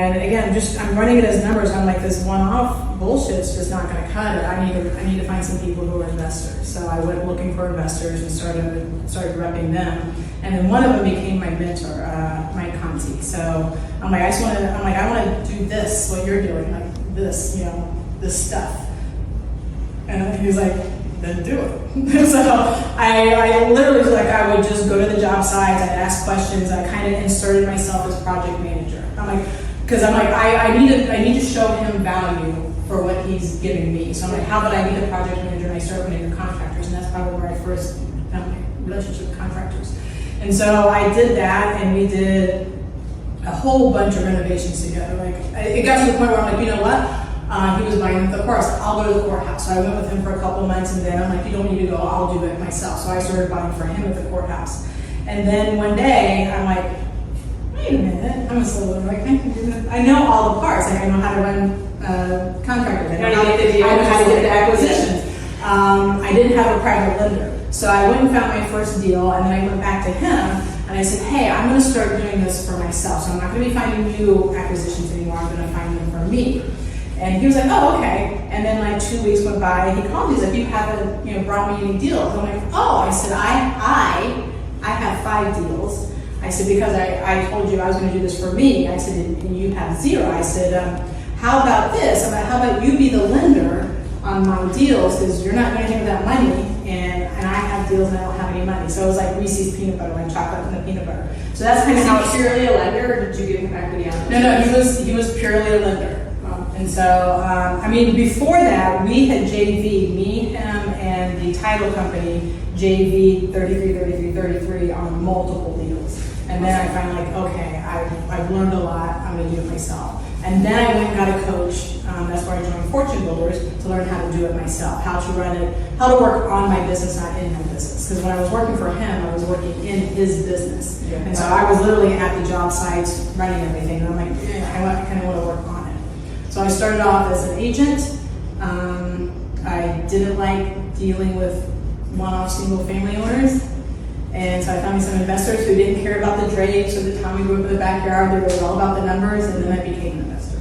And again, I'm running it as numbers. I'm like, this one-off bullshit's just not going to cut it. I need to find some people who are investors. So I went looking for investors and started repping them. And then one of them became my mentor, Mike Conti. So I'm like, I want to do this, what you're doing, like this, this stuff. And he was like, then do it. So I literally was like, I would just go to the job sites, I'd ask questions, I kind of inserted myself as project manager. I need to show him value for what he's giving me. So I'm like, how about I be the project manager and I start running the contractors? And that's probably where I first found my relationship with contractors. And so I did that, and we did a whole bunch of renovations together. Like, it got to the point where I'm like, you know what? He was buying the course. I'll go to the courthouse. So I went with him for a couple of months, and then I'm like, you don't need to go. I'll do it myself. So I started buying for him at the courthouse. And then one day, I'm like, wait a minute. I'm a solo. Like, I know all the parts. Like, I know how to run contractors. I know how to get the acquisitions. I didn't have a private lender. So I went and found my first deal, and then I went back to him, and I said, hey, I'm going to start doing this for myself. So I'm not going to be finding new acquisitions anymore. I'm going to find them for me. And he was like, oh, okay. And then like 2 weeks went by, and he called me. He's like, you haven't brought me any deals. I'm like, oh. I said, I have 5 deals. I said, because I told you I was going to do this for me. I said, and you have 0. I said, how about this? How about you be the lender on my deals, because you're not going to take that money, and I have deals and I don't have any money. So it was like Reese's peanut butter, like chocolate and the peanut butter. So that's kind of how it's purely a lender, or did you give him equity on it? No, he was purely a lender. And so, before that, we had JV, me, him, and the title company, JV 33 on multiple deals. And then I finally okay, I've learned a lot, I'm gonna do it myself. And then I went and got a coach, that's where I joined Fortune Builders, to learn how to do it myself, how to run it, how to work on my business, not in my business. Because when I was working for him, I was working in his business. Yeah. And so I was literally at the job sites running everything. And I'm like, I kind of want to work on it. So I started off as an agent. I didn't like dealing with one-off single family owners. And so I found me some investors who didn't care about the drapes or the Tommy roof in the backyard. They were all about the numbers, and then I became an investor.